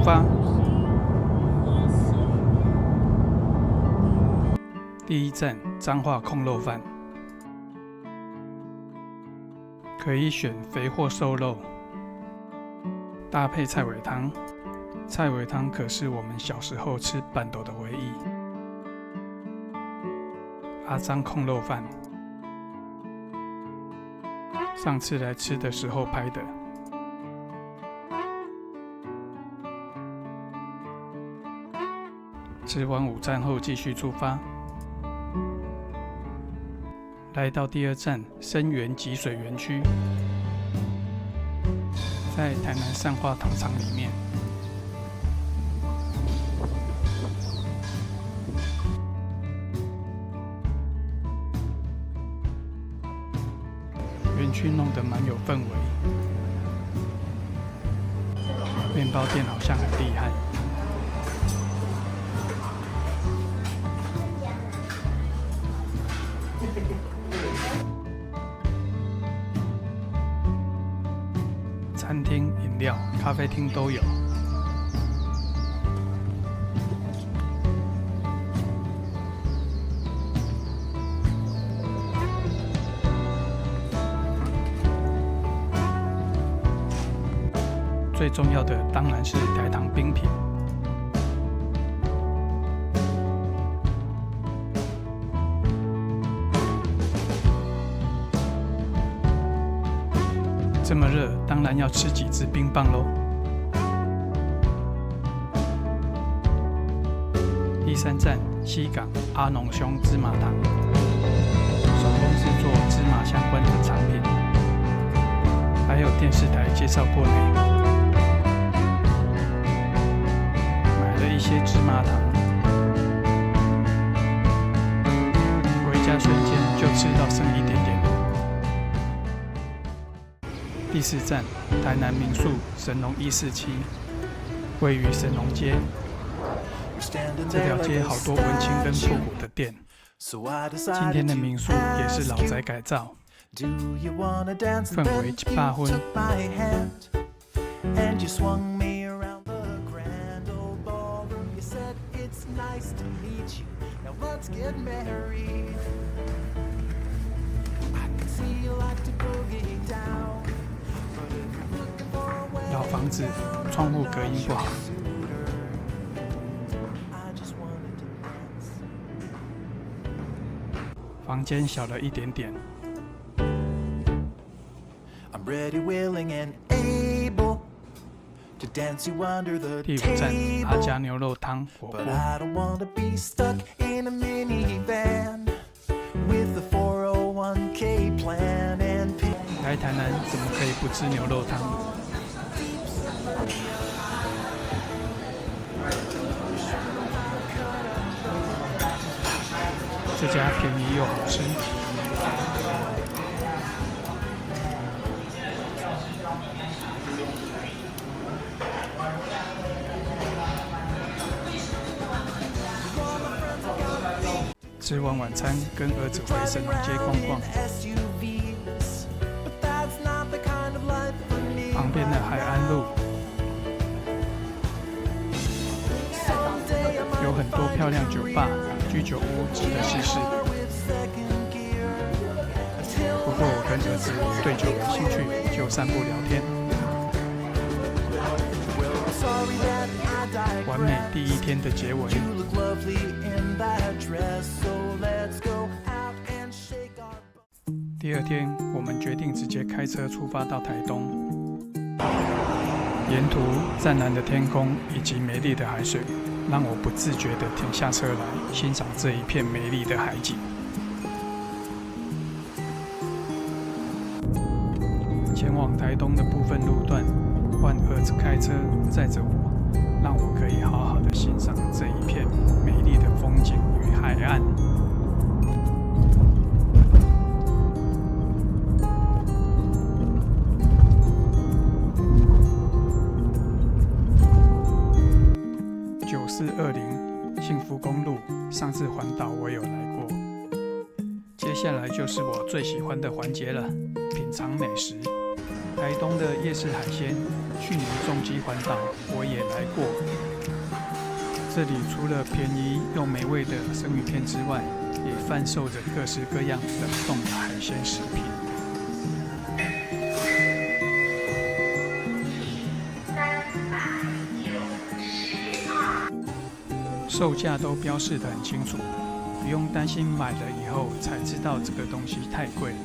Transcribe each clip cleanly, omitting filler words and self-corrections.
发。第一站彰化控肉饭，可以选肥或瘦肉，搭配菜尾汤。菜尾汤可是我们小时候吃板豆的回忆。阿张控肉饭，上次来吃的时候拍的。吃完午餐后继续出发，来到第二站生源集水园区，在台南善化糖厂里面。园区弄得蛮有氛围，面包店好像很厉害。餐厅、饮料、咖啡厅都有。最重要的当然是台糖冰品。这么热，当然要吃几支冰棒咯。第三站西港阿农兄芝麻糖，手工制作芝麻相关的产品，还有电视台介绍过呢。买了一些芝麻糖，回家瞬间就吃到剩一点点了。第四站台南民宿神农147，位于神农街。这条街好多文青跟复古的店。今天的民宿也是老宅改造，氛围100分。老房子窗户隔音不好，房间小了一点点。第五站阿家牛肉汤火锅。来台南怎么可以不吃牛肉汤？这家便宜又好吃。吃完晚餐，跟儿子回神农街逛逛。旁边的海岸路有很多漂亮酒吧、居酒屋，值得试试。不过我跟儿子对酒没兴趣，就散步聊天。完美第一天的结尾。第二天，我们决定直接开车出发到台东。沿途湛蓝的天空以及美丽的海水，让我不自觉地停下车来欣赏这一片美丽的海景。前往台东的部分路段，换儿子开车载着我，让我可以好好的欣赏这一片美丽的风景与海岸。9420幸福公路，上次环岛我有来过。接下来就是我最喜欢的环节了，品尝美食。台东的夜市海鲜，去年重机环岛我也来过。这里除了便宜又美味的生鱼片之外，也贩售着各式各样冷冻的海鲜食品。售价都标示得很清楚，不用担心买了以后才知道这个东西太贵了。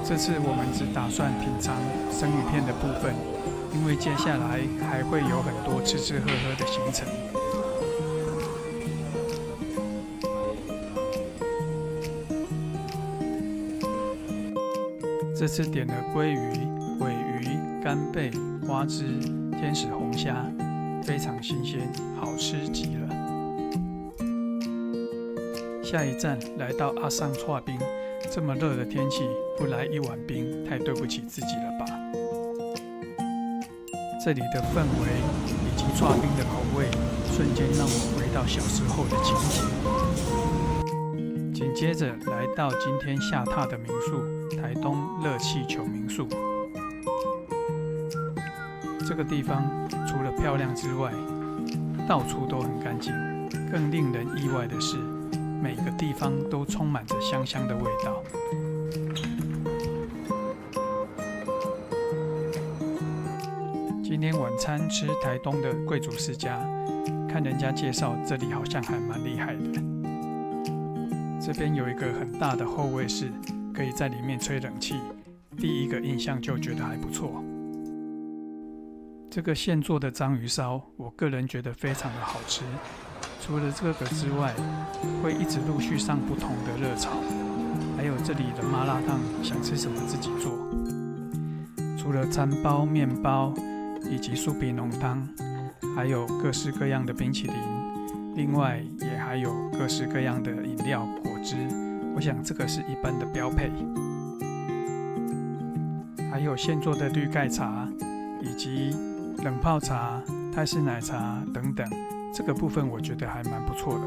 这次我们只打算品尝生鱼片的部分，因为接下来还会有很多吃吃喝喝的行程。这次点了鲑鱼、鲔鱼、干贝、花枝、天使红虾，非常新鲜，好吃极了。下一站来到阿桑剉冰，这么热的天气，不来一碗冰，太对不起自己了吧？这里的氛围以及剉冰的口味，瞬间让我回到小时候的情景。紧接着来到今天下榻的民宿——台东热气球民宿。这个地方除了漂亮之外，到处都很干净。更令人意外的是，每个地方都充满着香香的味道。今天晚餐吃台东的贵族世家，看人家介绍，这里好像还蛮厉害的。这边有一个很大的后卫室，可以在里面吹冷气，第一个印象就觉得还不错。这个现做的章鱼烧，我个人觉得非常的好吃。除了这个之外，会一直陆续上不同的热炒，还有这里的麻辣烫，想吃什么自己做。除了餐包、面包以及酥皮浓汤，还有各式各样的冰淇淋，另外也还有各式各样的饮料、果汁。我想这个是一般的标配。还有现做的绿盖茶，以及冷泡茶、泰式奶茶等等。这个部分我觉得还蛮不错的。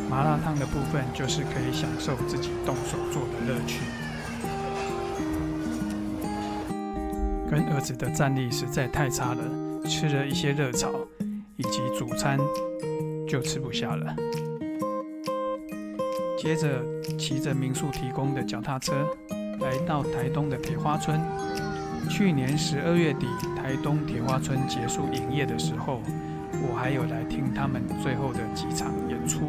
麻辣烫的部分就是可以享受自己动手做的乐趣。跟儿子的战力实在太差了，吃了一些热炒以及主餐就吃不下了。接着骑着民宿提供的脚踏车，来到台东的铁花村。去年12月底，台东铁花村结束营业的时候，我还有来听他们最后的几场演出。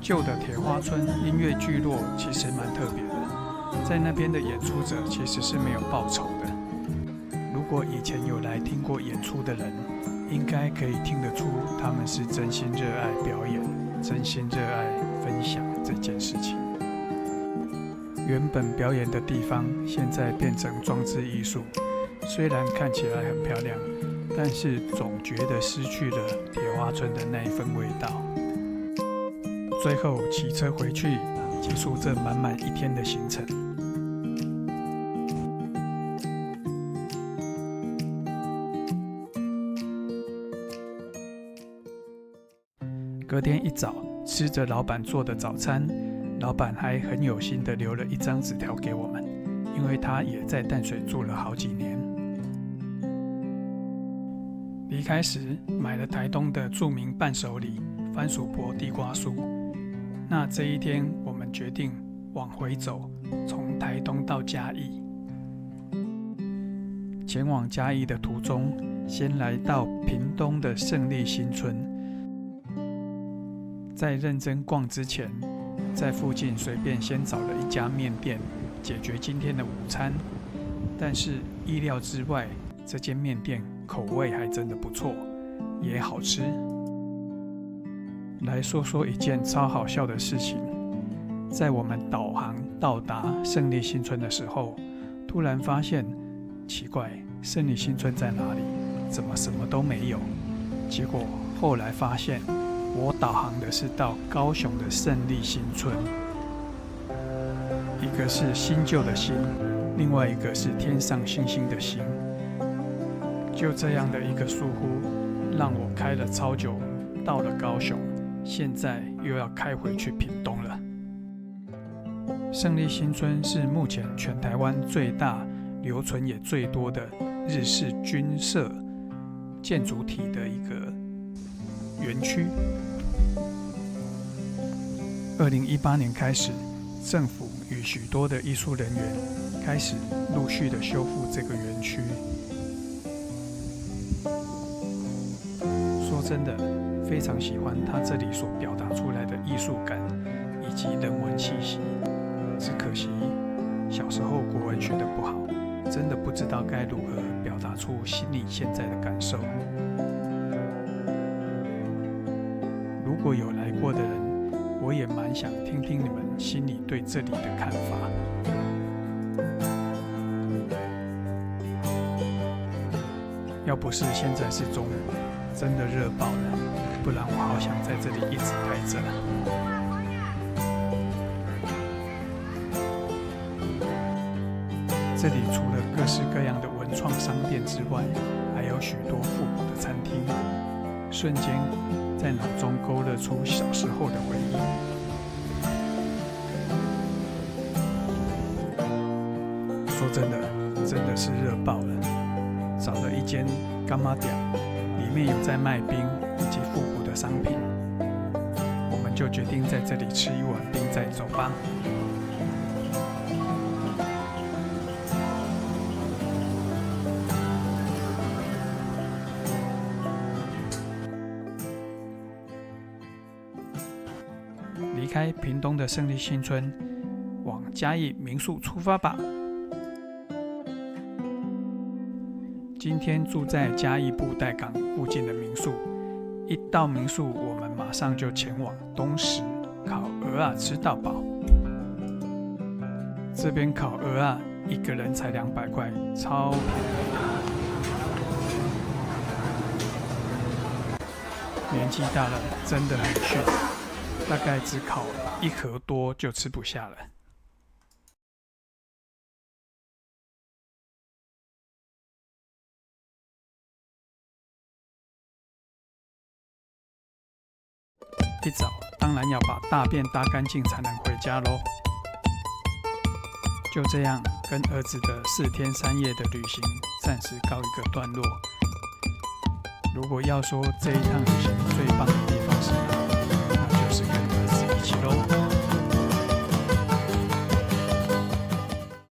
旧的铁花村音乐聚落其实蛮特别的，在那边的演出者其实是没有报酬的。如果以前有来听过演出的人，应该可以听得出他们是真心热爱表演，真心热爱分享这件事情。原本表演的地方，现在变成装置艺术。虽然看起来很漂亮，但是总觉得失去了铁花村的那一份味道。最后骑车回去，结束这满满一天的行程。隔天一早，吃着老板做的早餐。老板还很有心地留了一张纸条给我们，因为他也在淡水住了好几年。离开时买了台东的著名伴手礼番薯婆地瓜酥。那这一天我们决定往回走，从台东到嘉义。前往嘉义的途中，先来到屏东的胜利新村。在认真逛之前，在附近随便先找了一家面店解决今天的午餐，但是意料之外，这间面店口味还真的不错，也好吃。来说说一件超好笑的事情，在我们导航到达胜利新村的时候，突然发现奇怪，胜利新村在哪里？怎么什么都没有？结果后来发现，我导航的是到高雄的胜利新村，一个是新旧的新，另外一个是天上星星的星。就这样的一个疏忽，让我开了超久，到了高雄，现在又要开回去屏东了。胜利新村是目前全台湾最大、留存也最多的日式军舍建筑体的一个园区。2018年开始，政府与许多的艺术人员开始陆续的修复这个园区。说真的，非常喜欢它这里所表达出来的艺术感以及人文气息。只可惜小时候国文学得不好，真的不知道该如何表达出心里现在的感受。如果有来过的人，我也蛮想听听你们心里对这里的看法。要不是现在是中午，真的热爆了，不然我好想在这里一直待着。这里除了各式各样的文创商店之外，还有许多复古的餐厅，瞬间在脑中勾勒出小时候的回忆。说真的，真的是热爆了。找了一间干妈店，里面有在卖冰以及复古的商品，我们就决定在这里吃一碗冰再走吧。离开屏东的胜利新村，往嘉义民宿出发吧。今天住在嘉义布袋港附近的民宿，一到民宿，我们马上就前往东石烤蚵仔吃到饱。这边烤蚵仔一个人才200块，超便宜。年纪大了，真的很逊，大概只烤1盒多就吃不下了。一早当然要把大便搭干净才能回家咯。就这样，跟儿子的4天3夜的旅行暂时告一个段落。如果要说这一趟旅行最棒的地方，